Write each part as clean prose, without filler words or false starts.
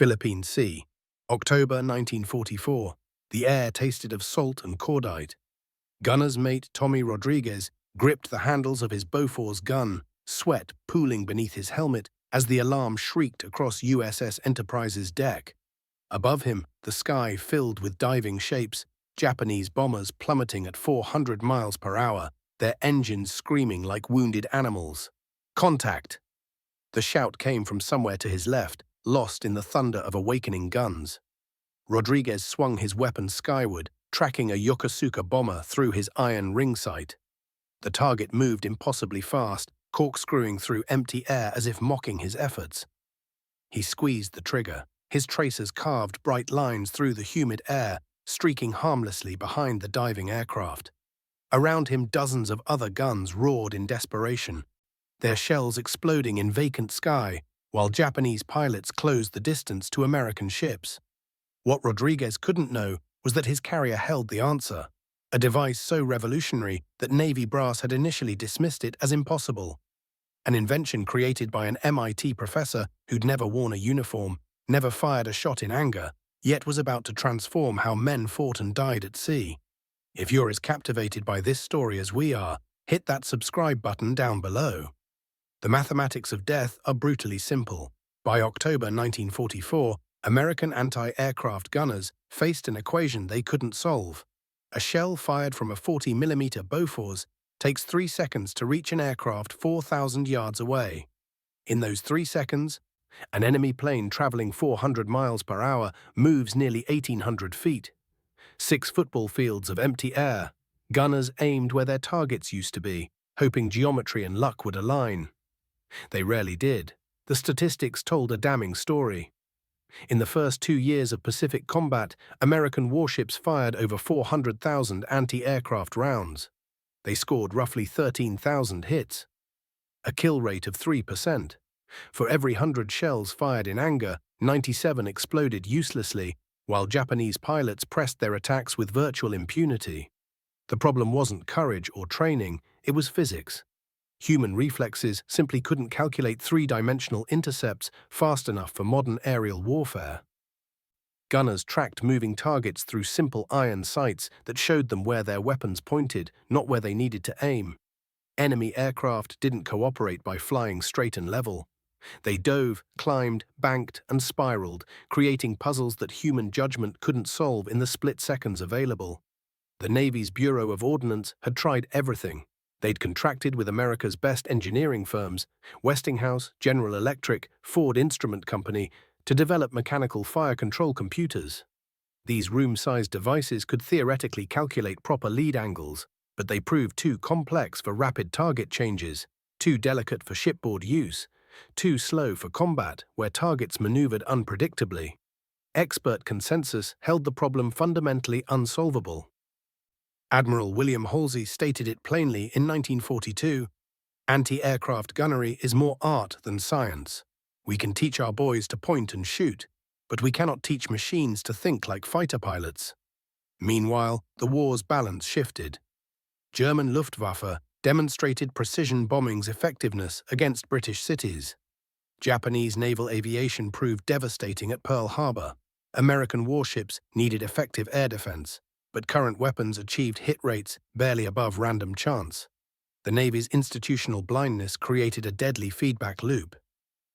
Philippine Sea, October 1944. The air tasted of salt and cordite. Gunner's mate Tommy Rodriguez gripped the handles of his Bofors gun, sweat pooling beneath his helmet as the alarm shrieked across USS Enterprise's deck. Above him, the sky filled with diving shapes, Japanese bombers plummeting at 400 miles per hour, their engines screaming like wounded animals. Contact! The shout came from somewhere to his left, lost in the thunder of awakening guns. Rodriguez swung his weapon skyward, tracking a Yokosuka bomber through his iron ring sight. The target moved impossibly fast, corkscrewing through empty air as if mocking his efforts. He squeezed the trigger. His tracers carved bright lines through the humid air, streaking harmlessly behind the diving aircraft. Around him, dozens of other guns roared in desperation, their shells exploding in vacant sky, while Japanese pilots closed the distance to American ships. What Rodriguez couldn't know was that his carrier held the answer, a device so revolutionary that Navy brass had initially dismissed it as impossible. An invention created by an MIT professor who'd never worn a uniform, never fired a shot in anger, yet was about to transform how men fought and died at sea. If you're as captivated by this story as we are, hit that subscribe button down below. The mathematics of death are brutally simple. By October 1944, American anti-aircraft gunners faced an equation they couldn't solve. A shell fired from a 40mm Bofors takes 3 seconds to reach an aircraft 4,000 yards away. In those 3 seconds, an enemy plane traveling 400 miles per hour moves nearly 1,800 feet. 6 football fields of empty air. Gunners aimed where their targets used to be, hoping geometry and luck would align. They rarely did. The statistics told a damning story. In the first 2 years of Pacific combat, American warships fired over 400,000 anti-aircraft rounds. They scored roughly 13,000 hits, a kill rate of 3%. For every 100 shells fired in anger, 97 exploded uselessly, while Japanese pilots pressed their attacks with virtual impunity. The problem wasn't courage or training, it was physics. Human reflexes simply couldn't calculate 3-dimensional intercepts fast enough for modern aerial warfare. Gunners tracked moving targets through simple iron sights that showed them where their weapons pointed, not where they needed to aim. Enemy aircraft didn't cooperate by flying straight and level. They dove, climbed, banked, and spiraled, creating puzzles that human judgment couldn't solve in the split seconds available. The Navy's Bureau of Ordnance had tried everything. They'd contracted with America's best engineering firms, Westinghouse, General Electric, Ford Instrument Company, to develop mechanical fire control computers. These room-sized devices could theoretically calculate proper lead angles, but they proved too complex for rapid target changes, too delicate for shipboard use, too slow for combat where targets maneuvered unpredictably. Expert consensus held the problem fundamentally unsolvable. Admiral William Halsey stated it plainly in 1942, "Anti-aircraft gunnery is more art than science. We can teach our boys to point and shoot, but we cannot teach machines to think like fighter pilots." Meanwhile, the war's balance shifted. German Luftwaffe demonstrated precision bombing's effectiveness against British cities. Japanese naval aviation proved devastating at Pearl Harbor. American warships needed effective air defense, but current weapons achieved hit rates barely above random chance. The Navy's institutional blindness created a deadly feedback loop.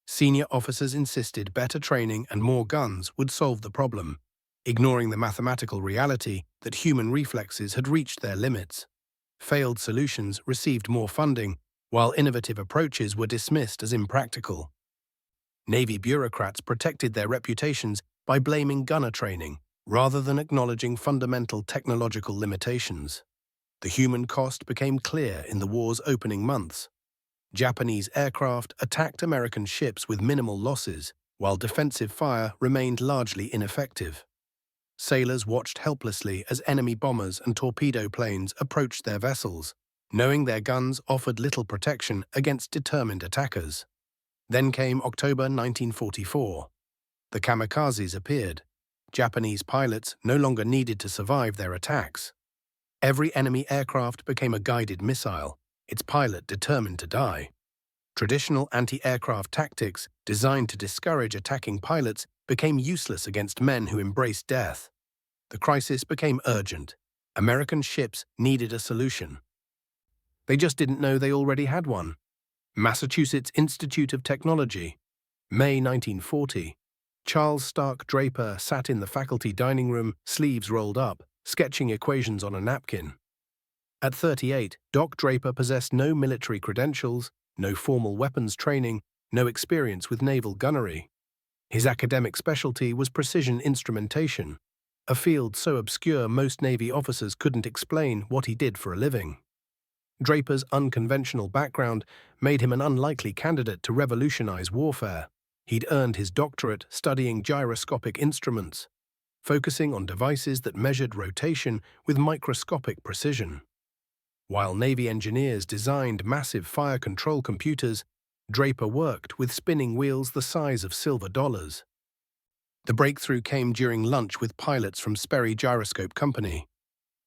Senior officers insisted better training and more guns would solve the problem, ignoring the mathematical reality that human reflexes had reached their limits. Failed solutions received more funding, while innovative approaches were dismissed as impractical. Navy bureaucrats protected their reputations by blaming gunner training, rather than acknowledging fundamental technological limitations. The human cost became clear in the war's opening months. Japanese aircraft attacked American ships with minimal losses, while defensive fire remained largely ineffective. Sailors watched helplessly as enemy bombers and torpedo planes approached their vessels, knowing their guns offered little protection against determined attackers. Then came October 1944. The kamikazes appeared. Japanese pilots no longer needed to survive their attacks. Every enemy aircraft became a guided missile, its pilot determined to die. Traditional anti-aircraft tactics, designed to discourage attacking pilots, became useless against men who embraced death. The crisis became urgent. American ships needed a solution. They just didn't know they already had one. Massachusetts Institute of Technology, May 1940. Charles Stark Draper sat in the faculty dining room, sleeves rolled up, sketching equations on a napkin. At 38, Doc Draper possessed no military credentials, no formal weapons training, no experience with naval gunnery. His academic specialty was precision instrumentation, a field so obscure most Navy officers couldn't explain what he did for a living. Draper's unconventional background made him an unlikely candidate to revolutionize warfare. He'd earned his doctorate studying gyroscopic instruments, focusing on devices that measured rotation with microscopic precision. While Navy engineers designed massive fire control computers, Draper worked with spinning wheels the size of silver dollars. The breakthrough came during lunch with pilots from Sperry Gyroscope Company.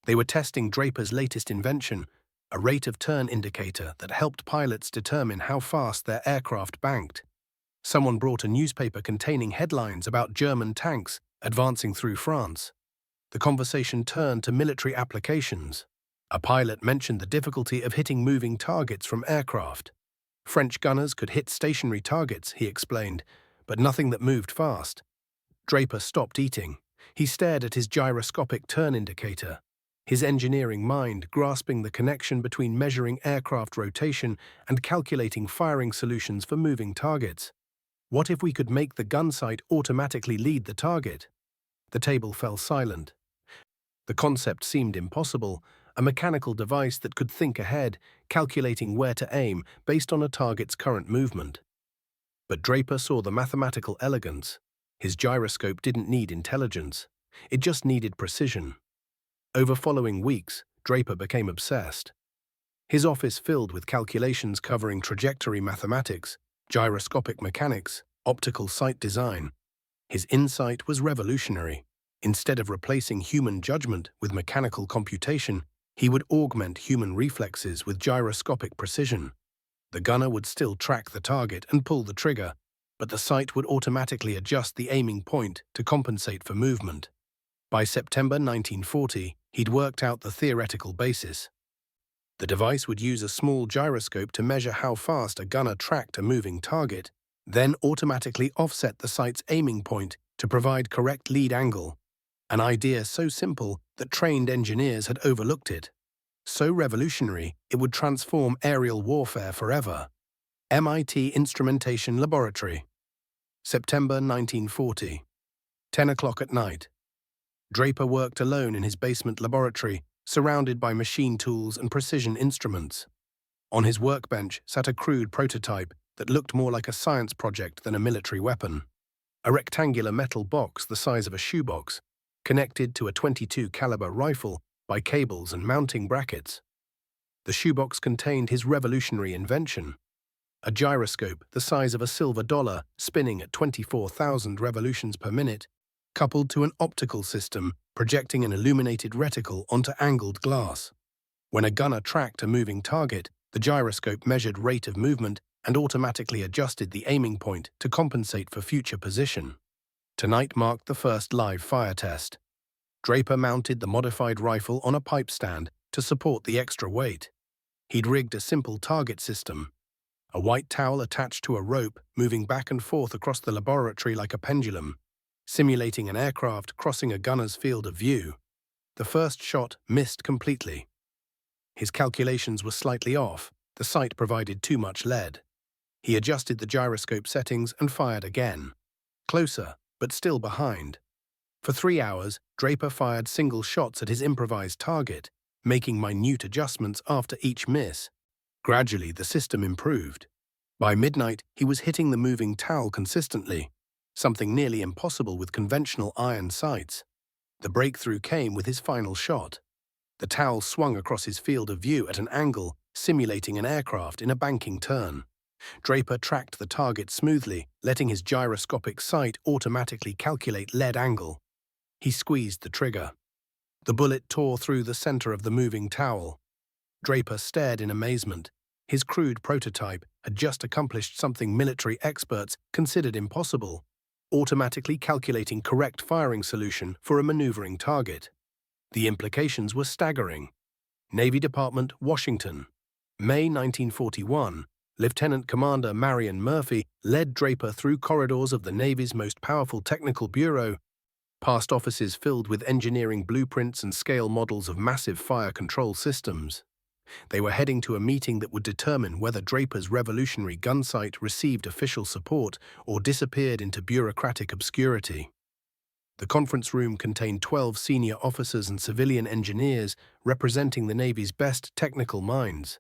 They were testing Draper's latest invention, a rate-of-turn indicator that helped pilots determine how fast their aircraft banked. Someone brought a newspaper containing headlines about German tanks advancing through France. The conversation turned to military applications. A pilot mentioned the difficulty of hitting moving targets from aircraft. French gunners could hit stationary targets, he explained, but nothing that moved fast. Draper stopped eating. He stared at his gyroscopic turn indicator, his engineering mind grasping the connection between measuring aircraft rotation and calculating firing solutions for moving targets. What if we could make the gun sight automatically lead the target? The table fell silent. The concept seemed impossible, a mechanical device that could think ahead, calculating where to aim based on a target's current movement. But Draper saw the mathematical elegance. His gyroscope didn't need intelligence. It just needed precision. Over following weeks, Draper became obsessed. His office filled with calculations covering trajectory mathematics, gyroscopic mechanics, optical sight design. His insight was revolutionary. Instead of replacing human judgment with mechanical computation, he would augment human reflexes with gyroscopic precision. The gunner would still track the target and pull the trigger, but the sight would automatically adjust the aiming point to compensate for movement. By September 1940, he'd worked out the theoretical basis. The device would use a small gyroscope to measure how fast a gunner tracked a moving target, then automatically offset the sight's aiming point to provide correct lead angle. An idea so simple that trained engineers had overlooked it. So revolutionary, it would transform aerial warfare forever. MIT Instrumentation Laboratory. September 1940. 10 o'clock at night. Draper worked alone in his basement laboratory, surrounded by machine tools and precision instruments. On his workbench sat a crude prototype that looked more like a science project than a military weapon. A rectangular metal box the size of a shoebox, connected to a .22 caliber rifle by cables and mounting brackets. The shoebox contained his revolutionary invention, a gyroscope the size of a silver dollar spinning at 24,000 revolutions per minute, coupled to an optical system projecting an illuminated reticle onto angled glass. When a gunner tracked a moving target, the gyroscope measured rate of movement and automatically adjusted the aiming point to compensate for future position. Tonight marked the first live fire test. Draper mounted the modified rifle on a pipe stand to support the extra weight. He'd rigged a simple target system, a white towel attached to a rope moving back and forth across the laboratory like a pendulum, simulating an aircraft crossing a gunner's field of view. The first shot missed completely. His calculations were slightly off. The sight provided too much lead. He adjusted the gyroscope settings and fired again. Closer, but still behind. For 3 hours, Draper fired single shots at his improvised target, making minute adjustments after each miss. Gradually, the system improved. By midnight, he was hitting the moving towel consistently, something nearly impossible with conventional iron sights. The breakthrough came with his final shot. The towel swung across his field of view at an angle, simulating an aircraft in a banking turn. Draper tracked the target smoothly, letting his gyroscopic sight automatically calculate lead angle. He squeezed the trigger. The bullet tore through the center of the moving towel. Draper stared in amazement. His crude prototype had just accomplished something military experts considered impossible. automatically calculating correct firing solution for a maneuvering target. The implications were staggering. Navy Department, Washington. May 1941, Lieutenant Commander Marion Murphy led Draper through corridors of the Navy's most powerful technical bureau, past offices filled with engineering blueprints and scale models of massive fire control systems. They were heading to a meeting that would determine whether Draper's revolutionary gun sight received official support or disappeared into bureaucratic obscurity. The conference room contained 12 senior officers and civilian engineers representing the Navy's best technical minds.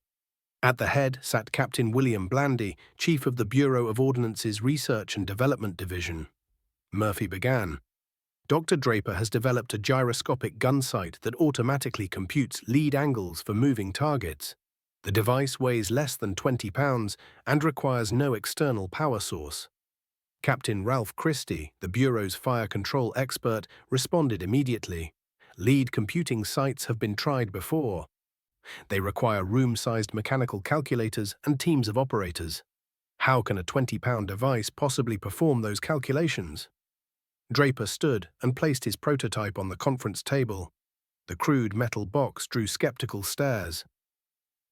At the head sat Captain William Blandy, Chief of the Bureau of Ordnance's Research and Development Division. Murphy began. Dr. Draper has developed a gyroscopic gun sight that automatically computes lead angles for moving targets. The device weighs less than 20 pounds and requires no external power source. Captain Ralph Christie, the Bureau's fire control expert, responded immediately. Lead computing sights have been tried before. They require room-sized mechanical calculators and teams of operators. How can a 20-pound device possibly perform those calculations? Draper stood and placed his prototype on the conference table. The crude metal box drew skeptical stares.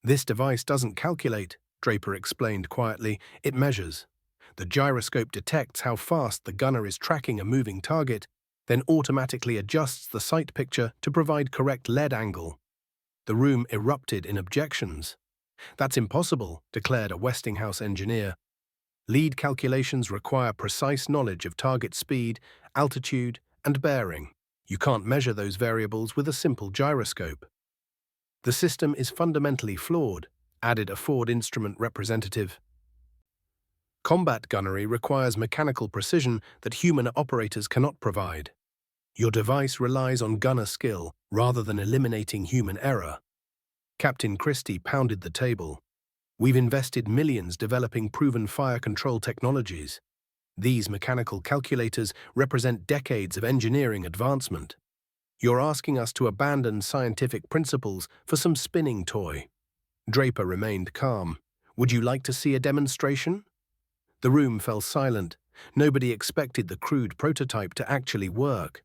"This device doesn't calculate," Draper explained quietly. "It measures. The gyroscope detects how fast the gunner is tracking a moving target, then automatically adjusts the sight picture to provide correct lead angle." The room erupted in objections. "That's impossible," declared a Westinghouse engineer. "Lead calculations require precise knowledge of target speed, altitude, and bearing. You can't measure those variables with a simple gyroscope." "The system is fundamentally flawed," added a Ford Instrument representative. "Combat gunnery requires mechanical precision that human operators cannot provide. Your device relies on gunner skill rather than eliminating human error." Captain Christie pounded the table. "We've invested millions developing proven fire control technologies. These mechanical calculators represent decades of engineering advancement. You're asking us to abandon scientific principles for some spinning toy." Draper remained calm. "Would you like to see a demonstration?" The room fell silent. Nobody expected the crude prototype to actually work.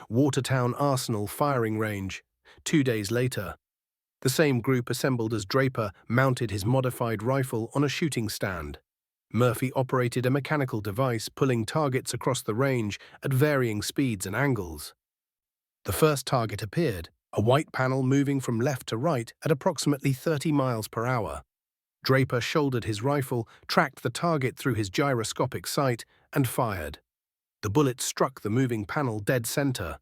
Watertown Arsenal firing range. 2 days later. The same group assembled as Draper mounted his modified rifle on a shooting stand. Murphy operated a mechanical device pulling targets across the range at varying speeds and angles. The first target appeared, a white panel moving from left to right at approximately 30 miles per hour. Draper shouldered his rifle, tracked the target through his gyroscopic sight, and fired. The bullet struck the moving panel dead center.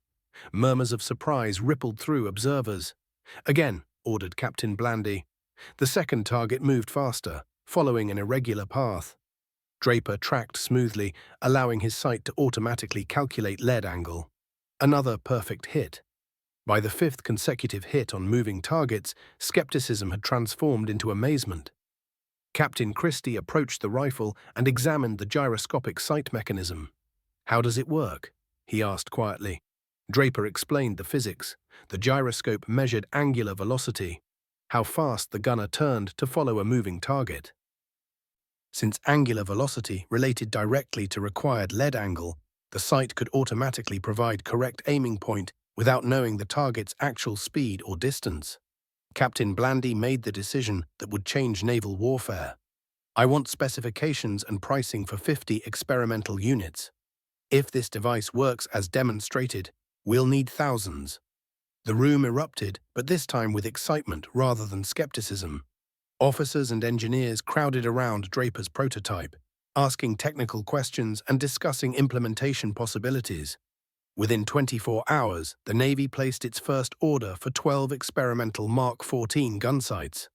Murmurs of surprise rippled through observers. "Again," ordered Captain Blandy. The second target moved faster, following an irregular path. Draper tracked smoothly, allowing his sight to automatically calculate lead angle. Another perfect hit. By the fifth consecutive hit on moving targets, skepticism had transformed into amazement. Captain Christie approached the rifle and examined the gyroscopic sight mechanism. "How does it work?" he asked quietly. Draper explained the physics. The gyroscope measured angular velocity, how fast the gunner turned to follow a moving target. Since angular velocity related directly to required lead angle, the sight could automatically provide correct aiming point without knowing the target's actual speed or distance. Captain Blandy made the decision that would change naval warfare. "I want specifications and pricing for 50 experimental units. If this device works as demonstrated, we'll need thousands." The room erupted, but this time with excitement rather than skepticism. Officers and engineers crowded around Draper's prototype, asking technical questions and discussing implementation possibilities. Within 24 hours, the Navy placed its first order for 12 experimental Mark 14 gun sights.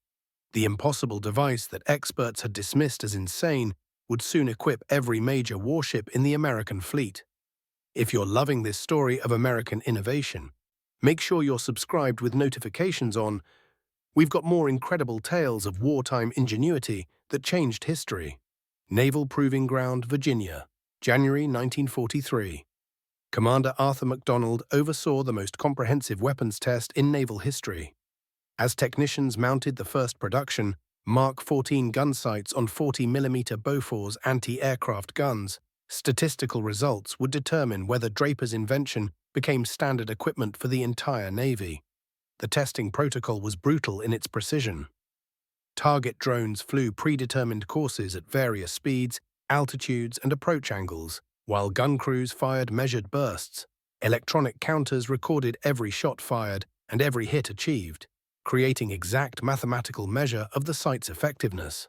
The impossible device that experts had dismissed as insane would soon equip every major warship in the American fleet. If you're loving this story of American innovation, make sure you're subscribed with notifications on. We've got more incredible tales of wartime ingenuity that changed history. Naval Proving Ground, Virginia, January 1943. Commander Arthur MacDonald oversaw the most comprehensive weapons test in naval history. As technicians mounted the first production, Mark 14 gun sights on 40mm Bofors anti-aircraft guns, Statistical results would determine whether Draper's invention became standard equipment for the entire Navy. The testing protocol was brutal in its precision. Target drones flew predetermined courses at various speeds, altitudes, and approach angles, while gun crews fired measured bursts. Electronic counters recorded every shot fired and every hit achieved, creating exact mathematical measure of the sight's effectiveness.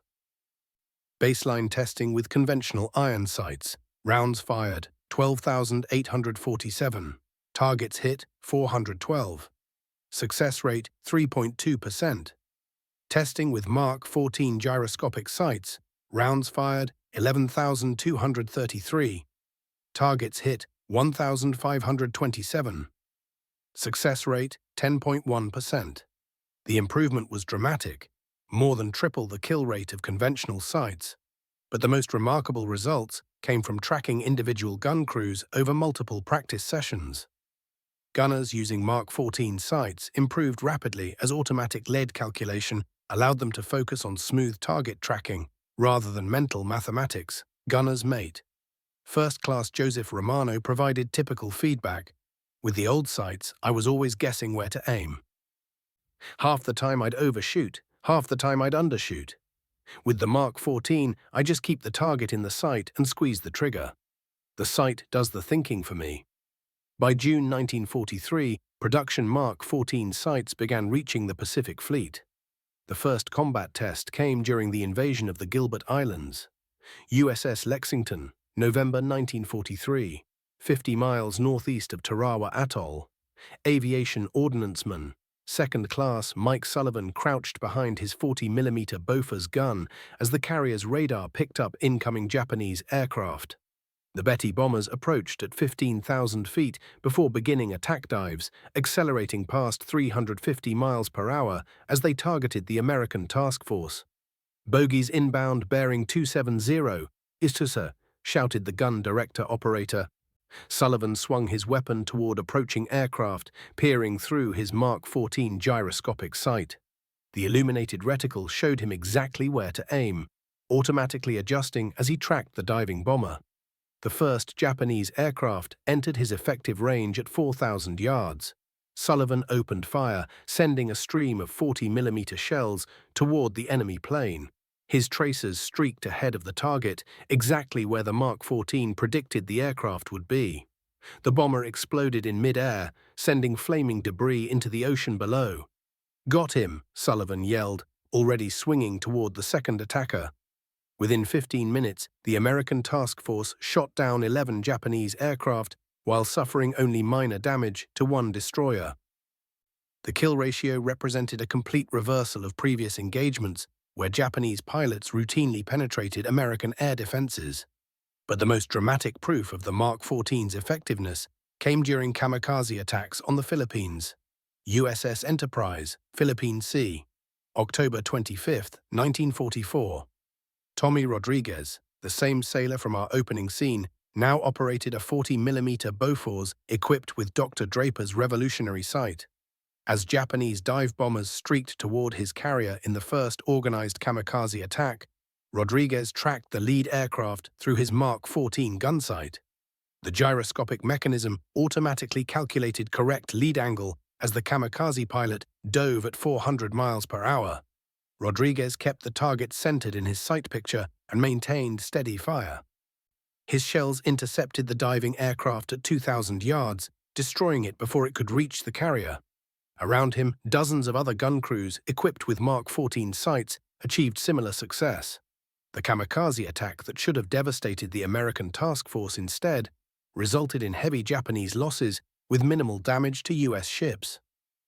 Baseline testing with conventional iron sights. Rounds fired, 12,847. Targets hit, 412. Success rate, 3.2%. Testing with Mark 14 gyroscopic sights. Rounds fired, 11,233. Targets hit, 1,527. Success rate, 10.1%. The improvement was dramatic, more than triple the kill rate of conventional sights. But the most remarkable results came from tracking individual gun crews over multiple practice sessions. Gunners using Mark 14 sights improved rapidly as automatic lead calculation allowed them to focus on smooth target tracking rather than mental mathematics. Gunner's mate. First Class Joseph Romano provided typical feedback. With the old sights, I was always guessing where to aim. Half the time I'd overshoot, half the time I'd undershoot. With the Mark 14, I just keep the target in the sight and squeeze the trigger. The sight does the thinking for me. By June 1943, production Mark 14 sights began reaching the Pacific Fleet. The first combat test came during the invasion of the Gilbert Islands. USS Lexington, November 1943, 50 miles northeast of Tarawa Atoll. Aviation ordnanceman, Second Class Mike Sullivan crouched behind his 40mm Bofors gun as the carrier's radar picked up incoming Japanese aircraft. The Betty bombers approached at 15,000 feet before beginning attack dives, accelerating past 350 miles per hour as they targeted the American task force. "Bogies inbound bearing 270, Istusa," shouted the gun director-operator. Sullivan swung his weapon toward approaching aircraft, peering through his Mark 14 gyroscopic sight. The illuminated reticle showed him exactly where to aim, automatically adjusting as he tracked the diving bomber. The first Japanese aircraft entered his effective range at 4,000 yards. Sullivan opened fire, sending a stream of 40mm shells toward the enemy plane. His tracers streaked ahead of the target, exactly where the Mark 14 predicted the aircraft would be. The bomber exploded in mid-air, sending flaming debris into the ocean below. "Got him," Sullivan yelled, already swinging toward the second attacker. Within 15 minutes, the American task force shot down 11 Japanese aircraft while suffering only minor damage to one destroyer. The kill ratio represented a complete reversal of previous engagements where Japanese pilots routinely penetrated American air defenses. But the most dramatic proof of the Mark 14's effectiveness came during kamikaze attacks on the Philippines. USS Enterprise, Philippine Sea, October 25, 1944. Tommy Rodriguez, the same sailor from our opening scene, now operated a 40mm Bofors equipped with Dr. Draper's revolutionary sight. As Japanese dive bombers streaked toward his carrier in the first organized kamikaze attack, Rodriguez tracked the lead aircraft through his Mark 14 gun sight. The gyroscopic mechanism automatically calculated correct lead angle as the kamikaze pilot dove at 400 miles per hour. Rodriguez kept the target centered in his sight picture and maintained steady fire. His shells intercepted the diving aircraft at 2,000 yards, destroying it before it could reach the carrier. Around him, dozens of other gun crews equipped with Mark 14 sights achieved similar success. The kamikaze attack that should have devastated the American task force instead resulted in heavy Japanese losses with minimal damage to U.S. ships.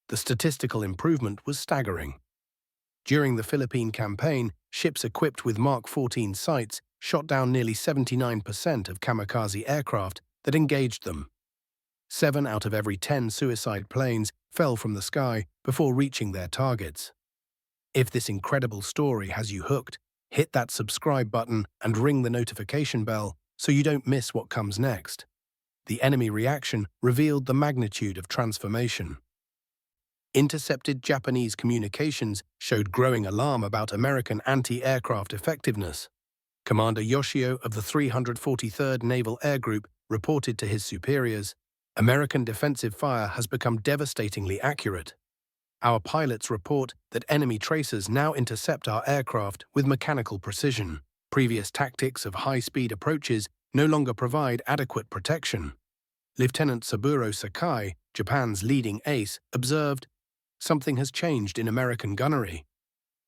The statistical improvement was staggering. During the Philippine campaign, ships equipped with Mark 14 sights shot down nearly 79% of kamikaze aircraft that engaged them. 7 out of every 10 suicide planes fell from the sky before reaching their targets. If this incredible story has you hooked, hit that subscribe button and ring the notification bell so you don't miss what comes next. The enemy reaction revealed the magnitude of transformation. Intercepted Japanese communications showed growing alarm about American anti-aircraft effectiveness. Commander Yoshio of the 343rd Naval Air Group reported to his superiors, "American defensive fire has become devastatingly accurate. Our pilots report that enemy tracers now intercept our aircraft with mechanical precision. Previous tactics of high-speed approaches no longer provide adequate protection." Lieutenant Saburo Sakai, Japan's leading ace, observed, "Something has changed in American gunnery.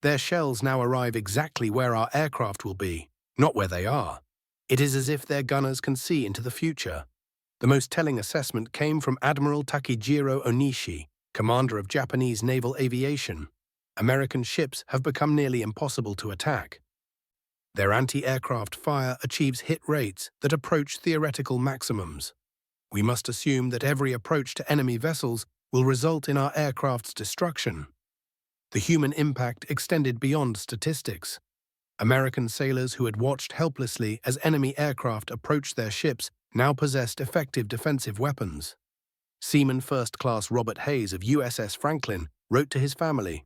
Their shells now arrive exactly where our aircraft will be, not where they are. It is as if their gunners can see into the future." The most telling assessment came from Admiral Takijiro Onishi, commander of Japanese naval aviation. "American ships have become nearly impossible to attack. Their anti-aircraft fire achieves hit rates that approach theoretical maximums. We must assume that every approach to enemy vessels will result in our aircraft's destruction." The human impact extended beyond statistics. American sailors who had watched helplessly as enemy aircraft approached their ships now possessed effective defensive weapons. Seaman First Class Robert Hayes of USS Franklin wrote to his family,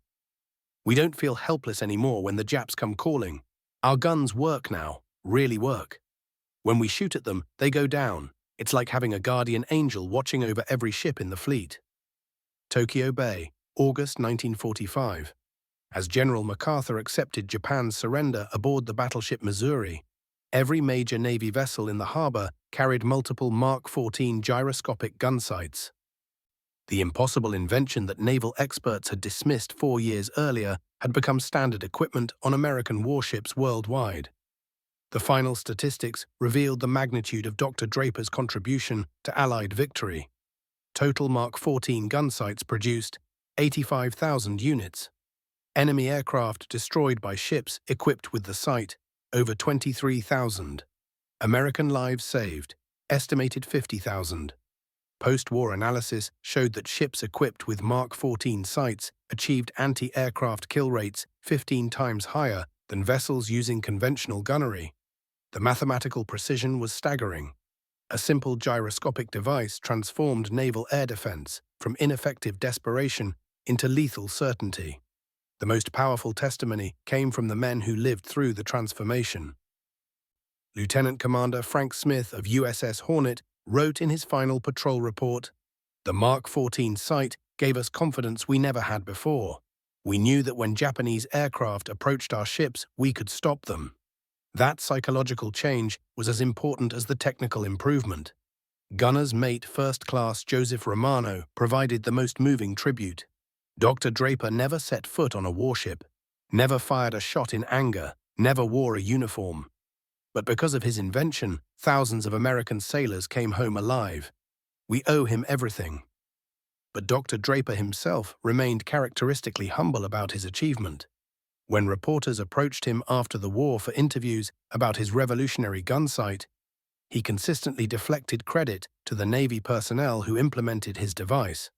"We don't feel helpless anymore when the Japs come calling. Our guns work now, really work. When we shoot at them, they go down. It's like having a guardian angel watching over every ship in the fleet." Tokyo Bay, August 1945. As General MacArthur accepted Japan's surrender aboard the battleship Missouri, every major Navy vessel in the harbor carried multiple Mark 14 gyroscopic gun sights. The impossible invention that naval experts had dismissed 4 years earlier had become standard equipment on American warships worldwide. The final statistics revealed the magnitude of Dr. Draper's contribution to Allied victory. Total Mark 14 gun sights produced 85,000 units. Enemy aircraft destroyed by ships equipped with the sight, over 23,000. American lives saved, estimated 50,000. Post-war analysis showed that ships equipped with Mark 14 sights achieved anti-aircraft kill rates 15 times higher than vessels using conventional gunnery. The mathematical precision was staggering. A simple gyroscopic device transformed naval air defense from ineffective desperation into lethal certainty. The most powerful testimony came from the men who lived through the transformation. Lieutenant Commander Frank Smith of USS Hornet wrote in his final patrol report, "The Mark 14 sight gave us confidence we never had before. We knew that when Japanese aircraft approached our ships, we could stop them." That psychological change was as important as the technical improvement. Gunner's mate First Class Joseph Romano provided the most moving tribute. Dr. Draper never set foot on a warship, never fired a shot in anger, never wore a uniform. But because of his invention, thousands of American sailors came home alive. We owe him everything. But Dr. Draper himself remained characteristically humble about his achievement. When reporters approached him after the war for interviews about his revolutionary gun sight, he consistently deflected credit to the Navy personnel who implemented his device.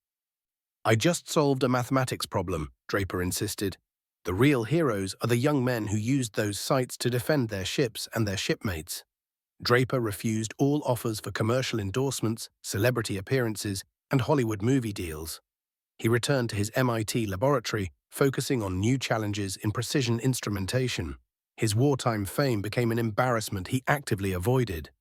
"I just solved a mathematics problem," Draper insisted. "The real heroes are the young men who used those sights to defend their ships and their shipmates." Draper refused all offers for commercial endorsements, celebrity appearances, and Hollywood movie deals. He returned to his MIT laboratory, focusing on new challenges in precision instrumentation. His wartime fame became an embarrassment he actively avoided.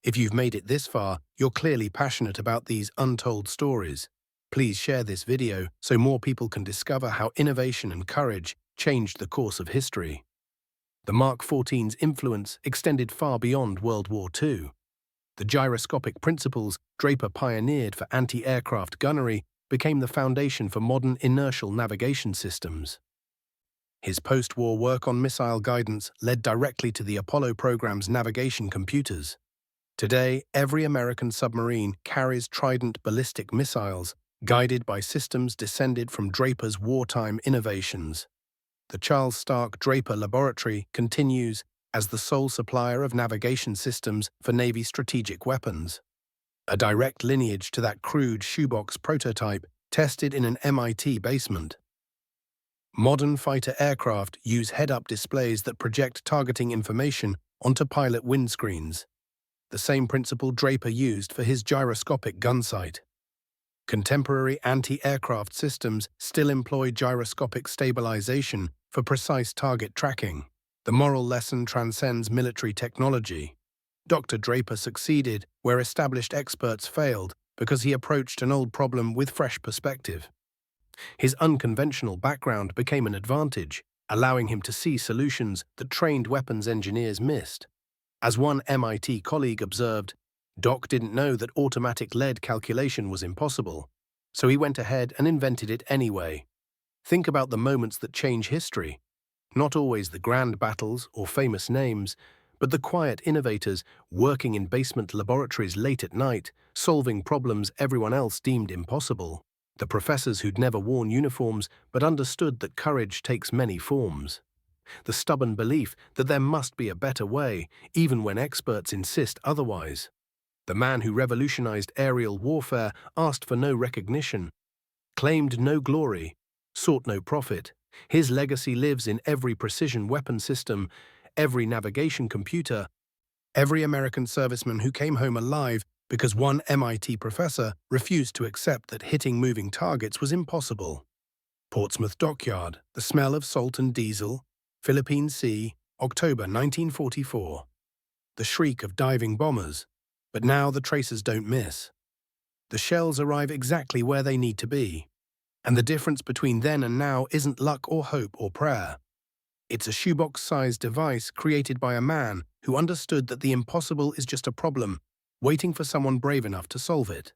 If you've made it this far, you're clearly passionate about these untold stories. Please share this video so more people can discover how innovation and courage changed the course of history. The Mark 14's influence extended far beyond World War II. The gyroscopic principles Draper pioneered for anti-aircraft gunnery became the foundation for modern inertial navigation systems. His post-war work on missile guidance led directly to the Apollo program's navigation computers. Today, every American submarine carries Trident ballistic missiles, guided by systems descended from Draper's wartime innovations. The Charles Stark Draper Laboratory continues as the sole supplier of navigation systems for Navy strategic weapons, a direct lineage to that crude shoebox prototype tested in an MIT basement. Modern fighter aircraft use head-up displays that project targeting information onto pilot windscreens, the same principle Draper used for his gyroscopic gun sight. Contemporary anti-aircraft systems still employ gyroscopic stabilization for precise target tracking. The moral lesson transcends military technology. Dr. Draper succeeded where established experts failed because he approached an old problem with fresh perspective. His unconventional background became an advantage, allowing him to see solutions that trained weapons engineers missed. As one MIT colleague observed, Doc didn't know that automatic lead calculation was impossible, so he went ahead and invented it anyway. Think about the moments that change history. Not always the grand battles or famous names, but the quiet innovators working in basement laboratories late at night, solving problems everyone else deemed impossible. The professors who'd never worn uniforms but understood that courage takes many forms. The stubborn belief that there must be a better way, even when experts insist otherwise. The man who revolutionized aerial warfare asked for no recognition, claimed no glory, sought no profit. His legacy lives in every precision weapon system, every navigation computer, every American serviceman who came home alive because one MIT professor refused to accept that hitting moving targets was impossible. Portsmouth Dockyard, the smell of salt and diesel, Philippine Sea, October 1944. The shriek of diving bombers, but now the tracers don't miss. The shells arrive exactly where they need to be, and the difference between then and now isn't luck or hope or prayer. It's a shoebox-sized device created by a man who understood that the impossible is just a problem, waiting for someone brave enough to solve it.